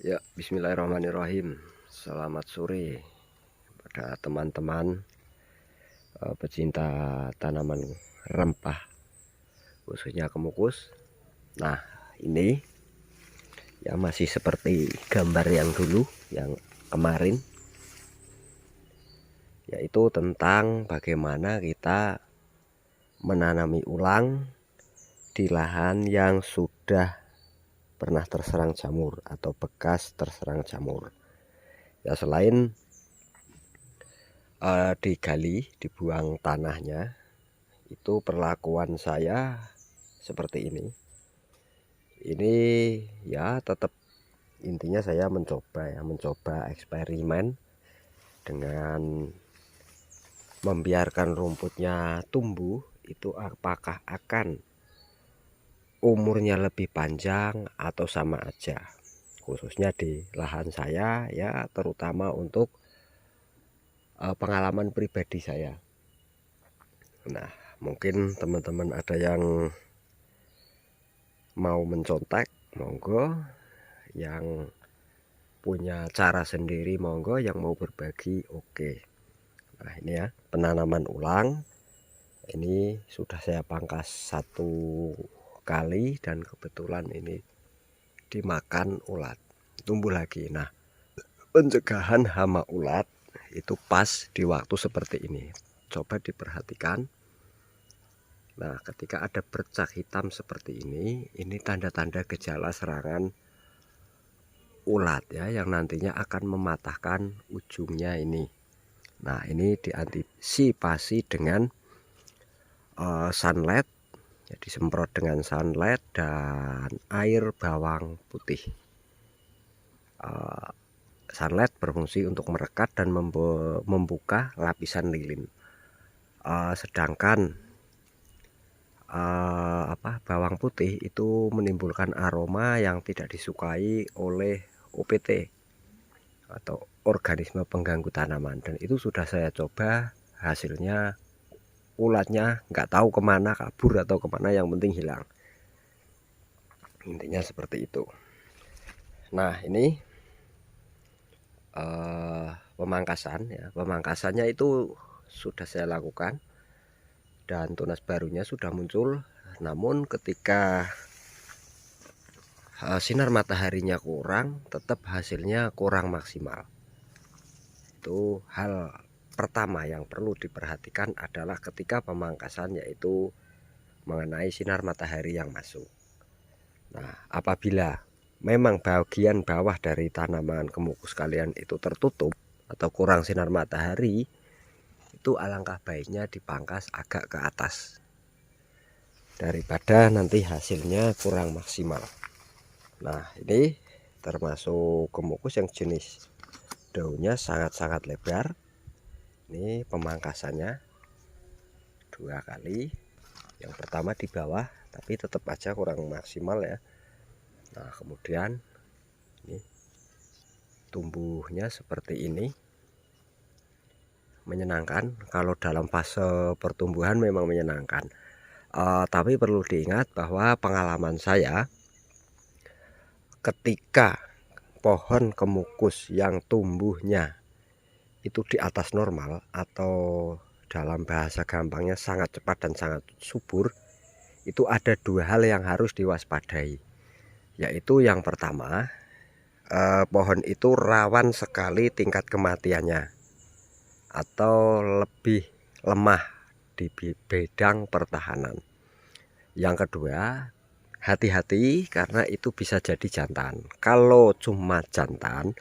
Ya, bismillahirrahmanirrahim. Selamat sore pada teman-teman pecinta tanaman rempah, khususnya kemukus. Nah, ini ya masih seperti gambar yang dulu, yang kemarin, yaitu tentang bagaimana kita menanami ulang di lahan yang sudah pernah terserang jamur atau bekas terserang jamur. Ya, selain digali, dibuang tanahnya, itu perlakuan saya seperti ini. Ini ya tetap intinya saya mencoba eksperimen dengan membiarkan rumputnya tumbuh. Itu apakah akan umurnya lebih panjang atau sama aja, khususnya di lahan saya ya, terutama untuk pengalaman pribadi saya. Nah, mungkin teman-teman ada yang mau mencontek, monggo. Yang punya cara sendiri, monggo. Yang mau berbagi, oke. Nah, ini ya, penanaman ulang. Ini sudah saya pangkas 1 kali dan kebetulan ini dimakan ulat, tumbuh lagi. Nah, pencegahan hama ulat itu pas di waktu seperti ini. Coba diperhatikan. Nah, ketika ada bercak hitam seperti ini tanda-tanda gejala serangan ulat ya, yang nantinya akan mematahkan ujungnya ini. Nah, ini diantisipasi dengan sunlight, jadi disemprot dengan sunlight dan air bawang putih. Sunlight berfungsi untuk merekat dan membuka lapisan lilin, sedangkan bawang putih itu menimbulkan aroma yang tidak disukai oleh OPT atau organisme pengganggu tanaman. Dan itu sudah saya coba, hasilnya ulatnya nggak tahu kemana, kabur atau kemana, yang penting hilang. Intinya seperti itu. Nah, ini pemangkasan ya, pemangkasannya itu sudah saya lakukan dan tunas barunya sudah muncul. Namun ketika sinar mataharinya kurang, tetap hasilnya kurang maksimal. Itu hal pertama yang perlu diperhatikan adalah ketika pemangkasan, yaitu mengenai sinar matahari yang masuk. Nah, apabila memang bagian bawah dari tanaman kemukus kalian itu tertutup atau kurang sinar matahari, itu alangkah baiknya dipangkas agak ke atas daripada nanti hasilnya kurang maksimal. Nah, ini termasuk kemukus yang jenis daunnya sangat-sangat lebar. Ini pemangkasannya 2 kali. Yang pertama di bawah, tapi tetap aja kurang maksimal ya. Nah, kemudian ini tumbuhnya seperti ini, menyenangkan. Kalau dalam fase pertumbuhan memang menyenangkan, tapi perlu diingat bahwa pengalaman saya ketika pohon kemukus yang tumbuhnya itu di atas normal, atau dalam bahasa gampangnya sangat cepat dan sangat subur, itu ada 2 hal yang harus diwaspadai. Yaitu yang pertama, pohon itu rawan sekali tingkat kematiannya atau lebih lemah di bidang pertahanan. Yang kedua, hati-hati karena itu bisa jadi jantan. Kalau cuma jantan,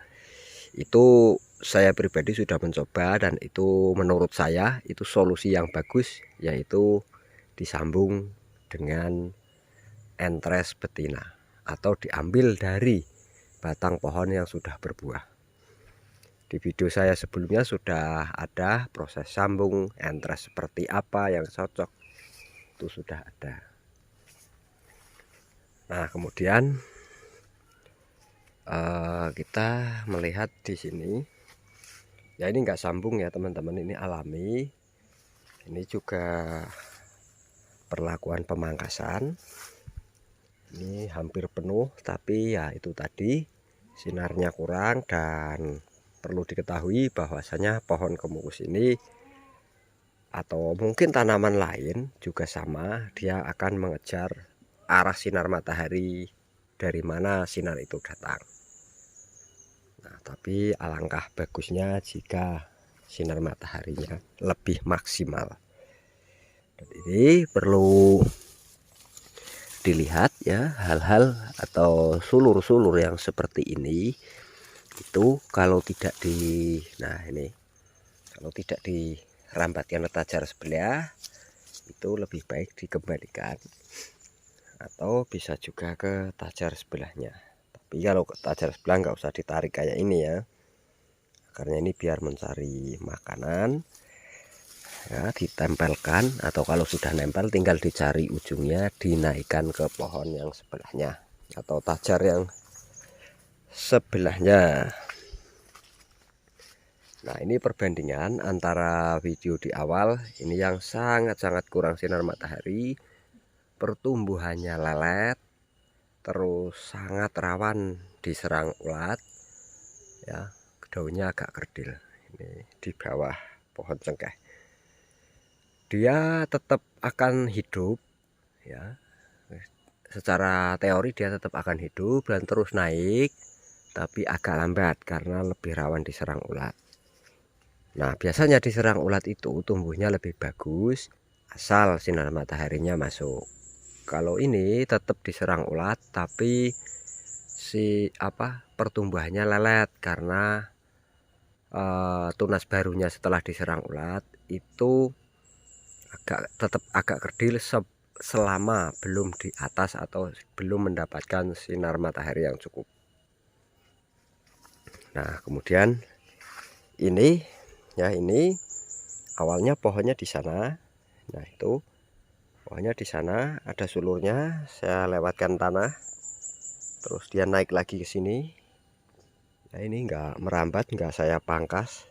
itu saya pribadi sudah mencoba dan itu menurut saya itu solusi yang bagus, yaitu disambung dengan entres betina atau diambil dari batang pohon yang sudah berbuah. Di video saya sebelumnya sudah ada proses sambung entres seperti apa yang cocok, itu sudah ada. Nah, kemudian kita melihat di sini. Ya, ini enggak sambung ya teman-teman, ini alami. Ini juga perlakuan pemangkasan. Ini hampir penuh, tapi ya itu tadi, sinarnya kurang. Dan perlu diketahui bahwasanya pohon kemukus ini atau mungkin tanaman lain juga sama, dia akan mengejar arah sinar matahari dari mana sinar itu datang. Nah, tapi alangkah bagusnya jika sinar mataharinya lebih maksimal. Dan ini perlu dilihat ya, hal-hal atau sulur-sulur yang seperti ini itu kalau tidak kalau tidak dirambatkan ke tajar sebelah itu lebih baik dikembalikan, atau bisa juga ke tajar sebelahnya. Tapi kalau ke tajar sebelah nggak usah ditarik kayak ini ya, karena ini biar mencari makanan ya, ditempelkan, atau kalau sudah nempel tinggal dicari ujungnya, dinaikkan ke pohon yang sebelahnya atau tajar yang sebelahnya. Nah, ini perbandingan antara video di awal ini yang sangat-sangat kurang sinar matahari, pertumbuhannya lelet, terus sangat rawan diserang ulat ya, daunnya agak kerdil. Ini di bawah pohon cengkeh dia tetap akan hidup ya, secara teori dia tetap akan hidup dan terus naik, tapi agak lambat karena lebih rawan diserang ulat. Nah, biasanya diserang ulat itu tumbuhnya lebih bagus asal sinar mataharinya masuk. Kalau ini tetap diserang ulat tapi pertumbuhannya lelet karena tunas barunya setelah diserang ulat itu tetap agak kerdil selama belum di atas atau belum mendapatkan sinar matahari yang cukup. Nah, kemudian ini ya, ini awalnya pohonnya di sana. Nah, itu pohonnya di sana, ada sulurnya, saya lewatkan tanah terus dia naik lagi ke sini. Nah, ini enggak merambat, enggak saya pangkas.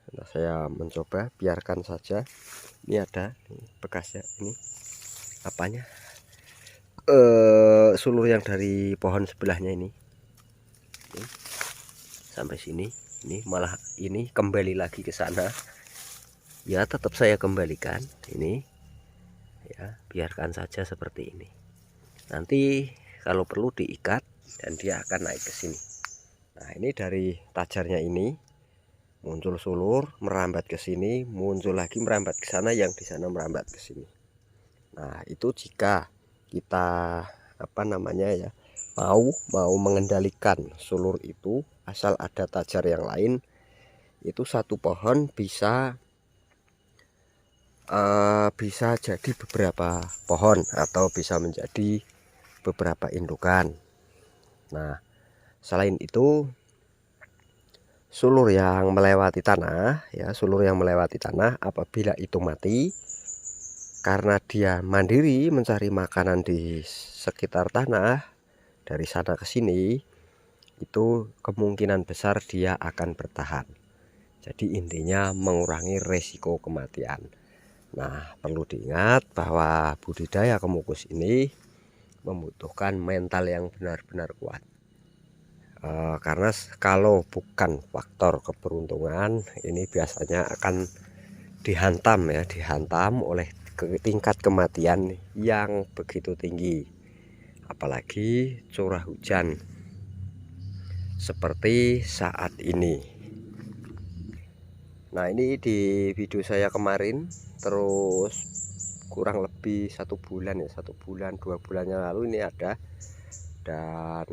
Nah, saya mencoba biarkan saja. Ini ada bekasnya, ini apanya, sulur yang dari pohon sebelahnya ini sampai sini. Ini malah ini kembali lagi ke sana ya, tetap saya kembalikan ini ya, biarkan saja seperti ini. Nanti kalau perlu diikat dan dia akan naik ke sini. Nah, ini dari tajarnya ini muncul sulur, merambat ke sini, muncul lagi merambat ke sana, yang di sana merambat ke sini. Nah, itu jika kita mau mengendalikan sulur itu, asal ada tajar yang lain, itu satu pohon bisa jadi beberapa pohon atau bisa menjadi beberapa indukan. Nah, selain itu sulur yang melewati tanah ya, sulur yang melewati tanah apabila itu mati karena dia mandiri mencari makanan di sekitar tanah dari sana ke sini, itu kemungkinan besar dia akan bertahan. Jadi intinya mengurangi resiko kematian. Nah, perlu diingat bahwa budidaya kemukus ini membutuhkan mental yang benar-benar kuat. Karena kalau bukan faktor keberuntungan, ini biasanya akan dihantam oleh tingkat kematian yang begitu tinggi. Apalagi curah hujan seperti saat ini. Nah, ini di video saya kemarin, terus kurang lebih 1 bulan 2 bulannya lalu ini ada, dan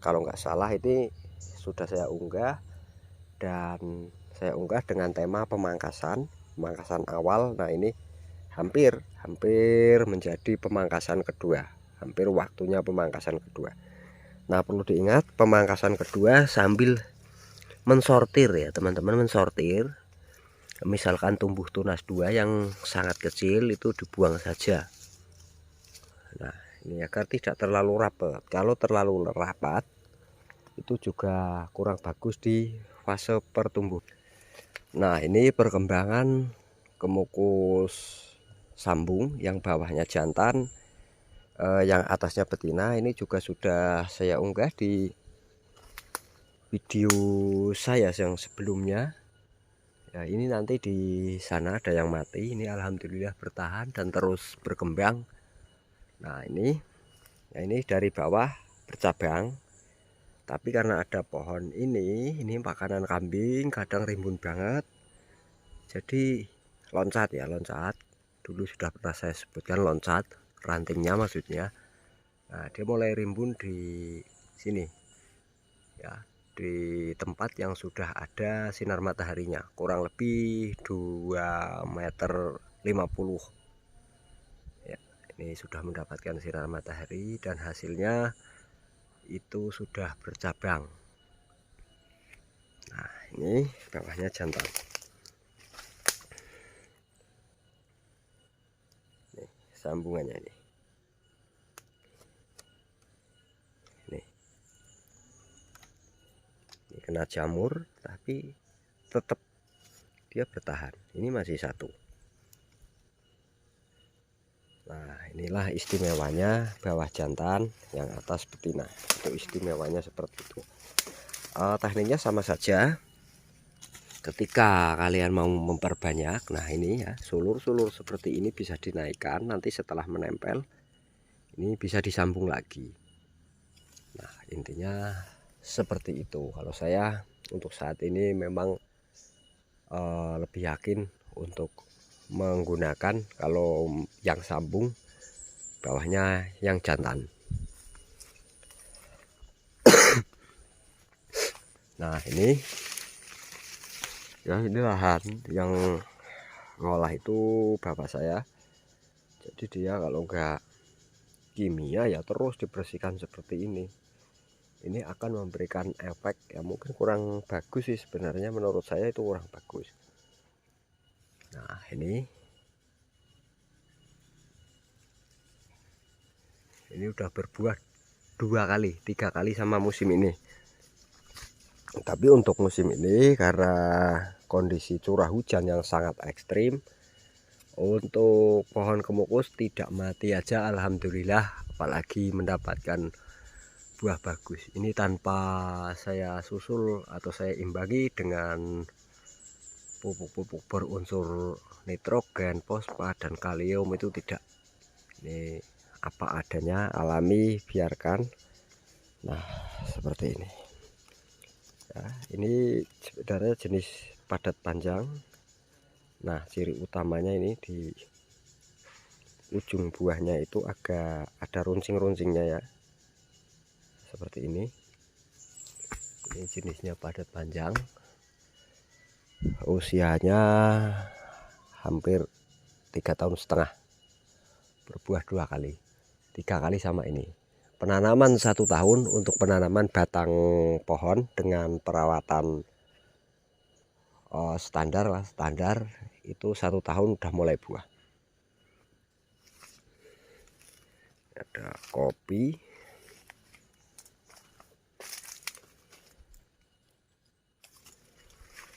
kalau nggak salah ini sudah saya unggah, dan saya unggah dengan tema pemangkasan awal. Nah, ini hampir menjadi pemangkasan kedua, hampir waktunya pemangkasan kedua. Nah, perlu diingat pemangkasan kedua sambil mensortir ya teman-teman, mensortir. Misalkan tumbuh tunas 2 yang sangat kecil itu dibuang saja. Nah, ini agar tidak terlalu rapat. Kalau terlalu rapat itu juga kurang bagus di fase pertumbuhan. Nah, ini perkembangan kemukus sambung yang bawahnya jantan, yang atasnya betina. Ini juga sudah saya unggah di video saya yang sebelumnya. Ya, ini nanti di sana ada yang mati, ini alhamdulillah bertahan dan terus berkembang. Nah, ini dari bawah bercabang. Tapi karena ada pohon ini makanan kambing, kadang rimbun banget. Jadi loncat ya, loncat. Dulu sudah pernah saya sebutkan loncat, rantingnya maksudnya. Nah, dia mulai rimbun di sini. Ya, di tempat yang sudah ada sinar mataharinya kurang lebih 2,50 meter ya. Ini sudah mendapatkan sinar matahari dan hasilnya itu sudah bercabang. Nah, ini bawahnya jantan. Nih, sambungannya ini kena jamur tapi tetap dia bertahan. Ini masih satu. Nah, inilah istimewanya bawah jantan, yang atas betina. Itu istimewanya seperti itu. Tekniknya sama saja. Ketika kalian mau memperbanyak, nah ini ya, sulur-sulur seperti ini bisa dinaikkan. Nanti setelah menempel, ini bisa disambung lagi. Nah, intinya seperti itu. Kalau saya untuk saat ini memang lebih yakin untuk menggunakan kalau yang sambung, bawahnya yang jantan. Nah, ini ya, ini lahan yang ngolah itu bapak saya. Jadi dia kalau enggak kimia ya terus dibersihkan seperti ini. Ini akan memberikan efek ya mungkin kurang bagus sih sebenarnya, menurut saya itu kurang bagus. Nah, ini udah berbuah 2 kali 3 kali sama musim ini. Tapi untuk musim ini karena kondisi curah hujan yang sangat ekstrim, untuk pohon kemukus tidak mati aja alhamdulillah, apalagi mendapatkan buah bagus. Ini tanpa saya susul atau saya imbangi dengan pupuk-pupuk berunsur nitrogen, fosfat dan kalium, itu tidak. Ini apa adanya, alami, biarkan. Nah, seperti ini. Ya, ini sebenarnya jenis padat panjang. Nah, ciri utamanya ini di ujung buahnya itu agak ada runcing-runcingnya ya. Seperti ini jenisnya padat panjang, usianya hampir 3,5 tahun, berbuah 2 kali 3 kali sama ini. Penanaman 1 tahun untuk penanaman batang pohon dengan perawatan standar lah, standar itu 1 tahun udah mulai buah. Ada kopi.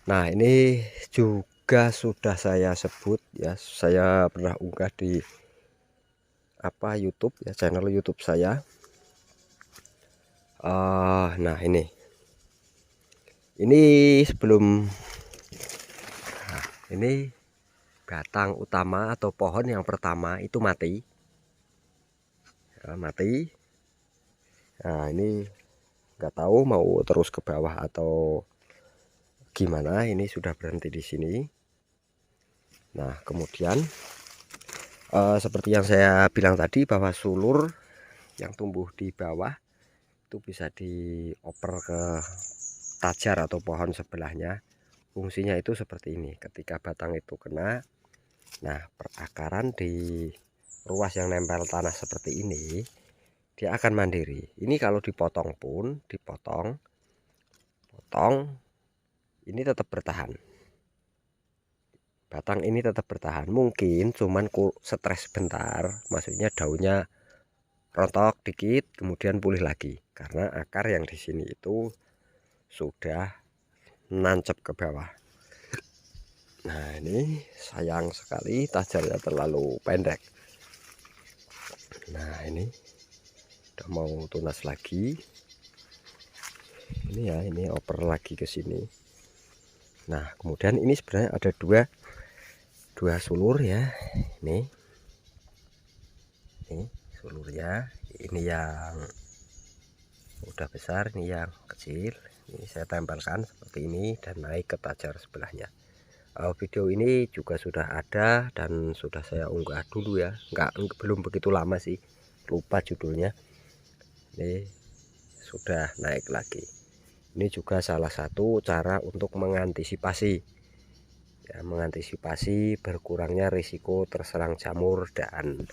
Nah, ini juga sudah saya sebut ya, saya pernah unggah di YouTube ya, channel YouTube saya. Nah, ini sebelum ini batang utama atau pohon yang pertama itu mati ya, mati. Nah, ini nggak tahu mau terus ke bawah atau gimana, ini sudah berhenti di sini. Nah, kemudian seperti yang saya bilang tadi bahwa sulur yang tumbuh di bawah itu bisa dioper ke tajar atau pohon sebelahnya. Fungsinya itu seperti ini, ketika batang itu kena, nah perakaran di ruas yang nempel tanah seperti ini dia akan mandiri. Ini kalau dipotong pun potong ini tetap bertahan, batang ini tetap bertahan. Mungkin cuman stres bentar, maksudnya daunnya rontok dikit kemudian pulih lagi karena akar yang di sini itu sudah nancep ke bawah. Nah, ini sayang sekali tajarnya terlalu pendek. Nah, ini udah mau tunas lagi. ini ya, ini oper lagi ke sini. Nah kemudian ini sebenarnya ada dua sulur ya, ini sulurnya, ini yang udah besar, ini yang kecil. Ini saya tempelkan seperti ini dan naik ke tajar sebelahnya. Video ini juga sudah ada dan sudah saya unggah dulu ya, belum begitu lama sih, lupa judulnya. Ini sudah naik lagi. Ini juga salah satu cara untuk mengantisipasi ya, mengantisipasi berkurangnya risiko terserang jamur dan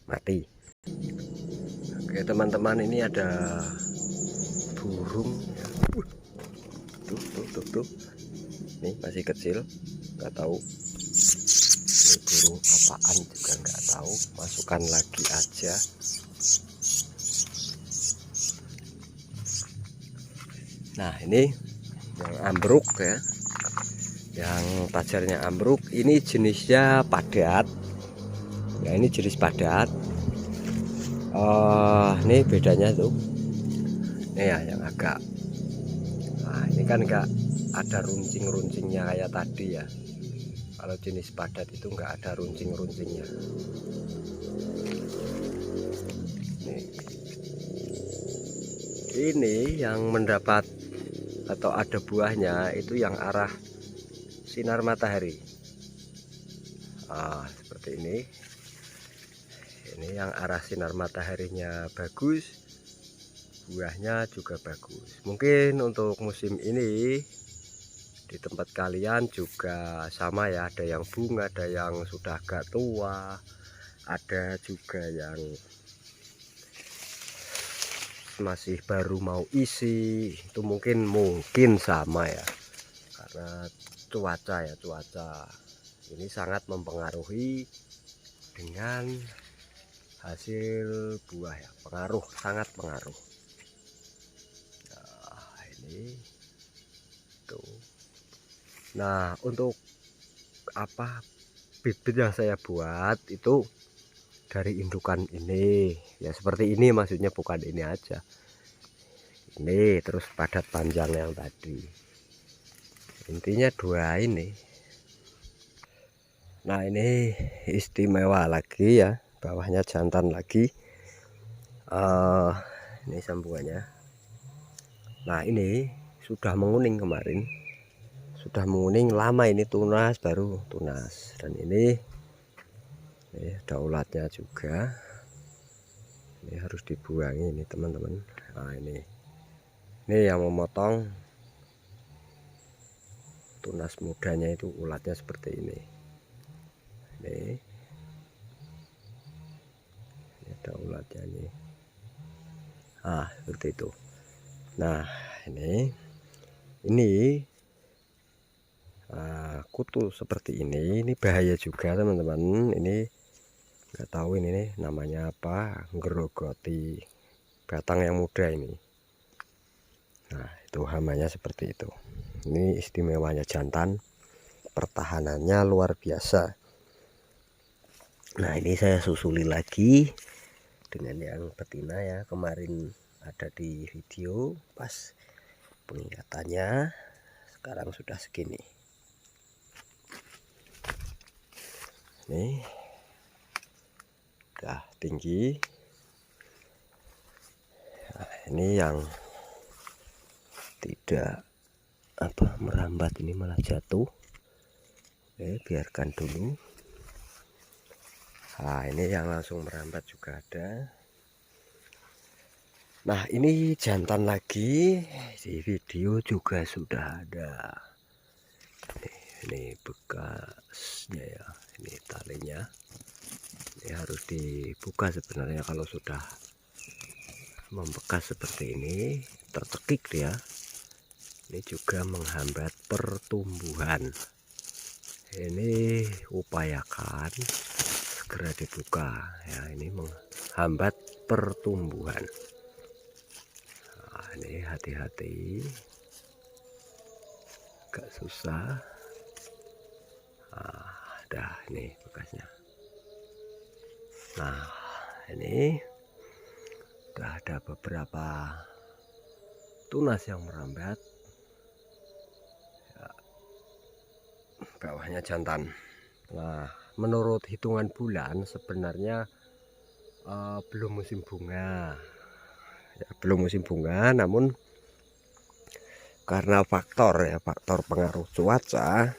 mati. Oke teman-teman, ini ada burung ya. Tuh. Ini masih kecil, nggak tahu ini burung apaan juga nggak tahu, masukkan lagi aja. Nah ini yang ambruk ya, yang tajarnya ambruk, ini jenisnya padat ya, ini jenis padat. Ini bedanya tuh, ini ya yang agak, nah ini kan enggak ada runcing-runcingnya kayak tadi ya. Kalau jenis padat itu enggak ada runcing-runcingnya. Ini yang mendapat atau ada buahnya itu yang arah sinar matahari. Seperti ini. Ini yang arah sinar mataharinya bagus, buahnya juga bagus. Mungkin untuk musim ini di tempat kalian juga sama ya, ada yang bunga, ada yang sudah agak tua, ada juga yang masih baru mau isi. Itu mungkin sama ya, karena cuaca ini sangat mempengaruhi dengan hasil buah ya, sangat pengaruh. Nah ini tuh. Nah untuk apa, bibit yang saya buat itu dari indukan ini ya, seperti ini maksudnya, bukan ini aja, ini terus padat panjang yang tadi, intinya dua ini. Nah ini istimewa lagi ya, bawahnya jantan lagi. Ini sambungannya. Nah ini sudah menguning kemarin, sudah menguning lama, ini tunas, baru tunas. Dan ini ada ulatnya juga, ini harus dibuangi ini teman-teman. Nah ini yang memotong tunas mudanya itu ulatnya seperti ini. Ini ada ulatnya nih. Seperti itu. Nah ini kutu seperti ini bahaya juga teman-teman. Ini nggak tahu ini nih namanya apa, ngerogoti batang yang muda ini. Nah itu hamanya seperti itu. Ini istimewanya jantan, pertahanannya luar biasa. Nah ini saya susuli lagi dengan yang betina ya, kemarin ada di video pas pengingatannya, sekarang sudah segini. Ini udah tinggi. Nah, ini yang tidak merambat, ini malah jatuh. Biarkan dulu. Nah ini yang langsung merambat juga ada. Nah ini jantan lagi, di video juga sudah ada. Ini bekasnya ya, ini talinya. Ini harus dibuka sebenarnya kalau sudah membekas seperti ini, tercekik dia. Ini juga menghambat pertumbuhan. Ini upayakan segera dibuka ya, ini menghambat pertumbuhan. Nah, ini hati-hati, agak susah. Dah ini bekasnya. Nah ini udah ada beberapa tunas yang merambat, ya, bawahnya jantan. Nah, menurut hitungan bulan sebenarnya belum musim bunga, ya, belum musim bunga, namun karena faktor pengaruh cuaca,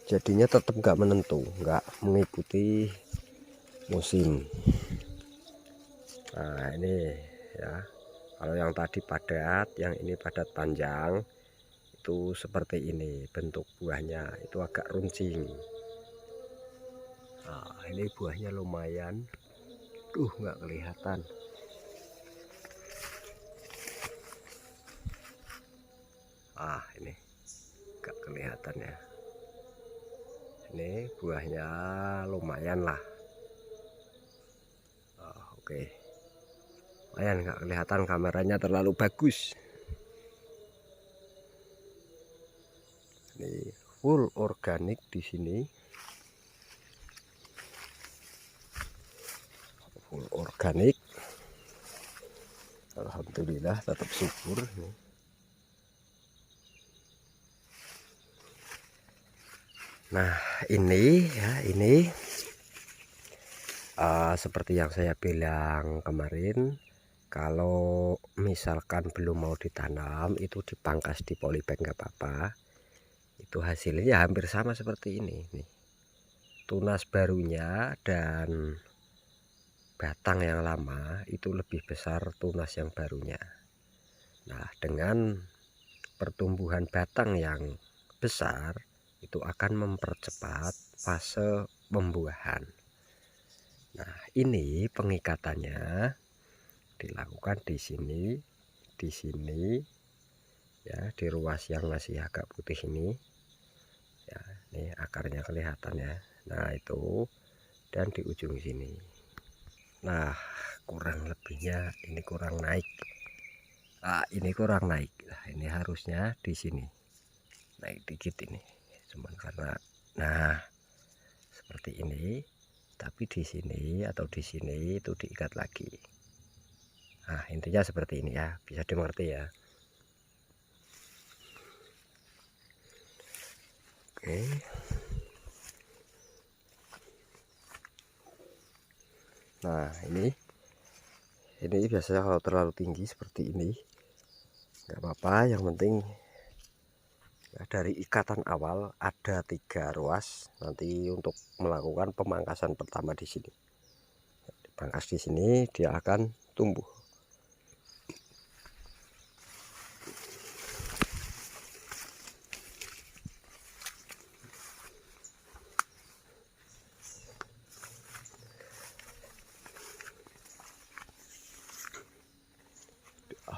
jadinya tetap nggak menentu, nggak mengikuti musim. Nah ini ya, kalau yang tadi padat, yang ini padat panjang, itu seperti ini bentuk buahnya, itu agak runcing. Nah ini buahnya lumayan, nggak kelihatan. Ini nggak kelihatan ya. Ini buahnya lumayan lah. Oke. Lumayan, nggak kelihatan, kameranya terlalu bagus. Ini full organik di sini. Full organik. Alhamdulillah tetap subur. Nah, ini ya, seperti yang saya bilang kemarin, kalau misalkan belum mau ditanam itu dipangkas di polybag nggak apa-apa. Itu hasilnya hampir sama seperti ini nih. Tunas barunya dan batang yang lama itu lebih besar tunas yang barunya. Nah, dengan pertumbuhan batang yang besar itu akan mempercepat fase pembuahan. Nah, ini pengikatannya dilakukan di sini ya, di ruas yang masih agak putih ini. Ya, ini akarnya kelihatan ya. Nah, itu dan di ujung sini. Nah, kurang lebihnya ini kurang naik. Ini kurang naik. Nah, ini harusnya di sini. Naik dikit ini. Cuman karena seperti ini, tapi di sini atau di sini itu diikat lagi. Nah, intinya seperti ini ya, bisa dimengerti ya. Oke. Nah, ini biasanya kalau terlalu tinggi seperti ini nggak apa-apa, yang penting ya, dari ikatan awal ada 3 ruas nanti untuk melakukan pemangkasan pertama di sini. Dipangkas di sini, dia akan tumbuh.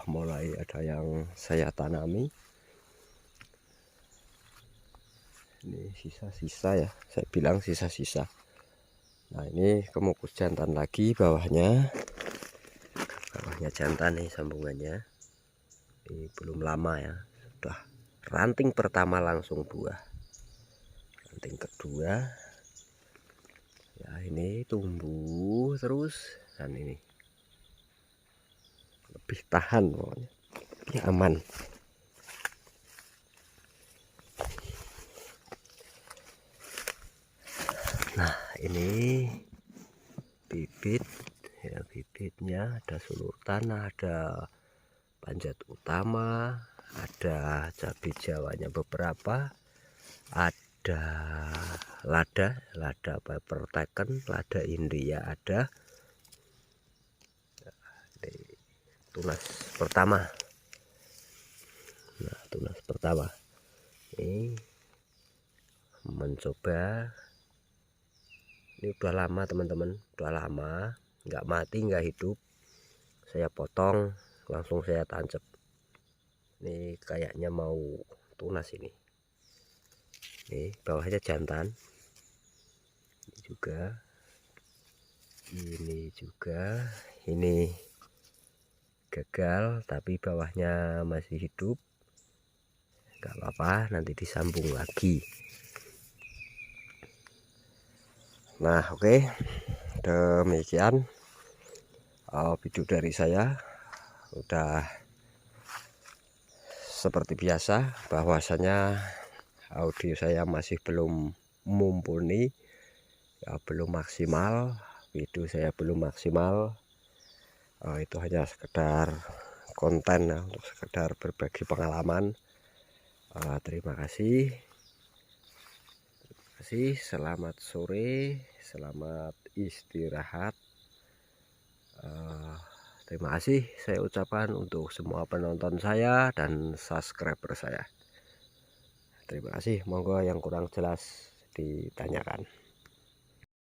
Mulai ada yang saya tanami. Ini sisa-sisa ya, saya bilang sisa-sisa. Nah, ini kemukus jantan lagi, bawahnya jantan nih sambungannya. Ini belum lama ya, sudah ranting pertama langsung buah. Ranting kedua ya, ini tumbuh terus, dan ini lebih tahan pokoknya, lebih aman. Nah, ini bibit ya, bibitnya ada sulur tanah, ada panjat utama, ada cabai jawanya beberapa, ada lada paper taken, lada India ada. Ini tunas pertama. Nah, tunas pertama ini mencoba. Ini udah lama teman-teman, udah lama, nggak mati nggak hidup. Saya potong langsung saya tancap. Ini kayaknya mau tunas ini. Nih bawahnya jantan. Ini juga, ini gagal tapi bawahnya masih hidup. Nggak apa-apa, nanti disambung lagi. Nah, oke, demikian video dari saya. Udah seperti biasa bahwasanya audio saya masih belum mumpuni, ya, belum maksimal, video saya belum maksimal. Itu hanya sekedar konten ya, untuk sekedar berbagi pengalaman. Terima kasih. Selamat sore, selamat istirahat. Terima kasih saya ucapkan untuk semua penonton saya dan subscriber saya. Terima kasih, monggo yang kurang jelas ditanyakan.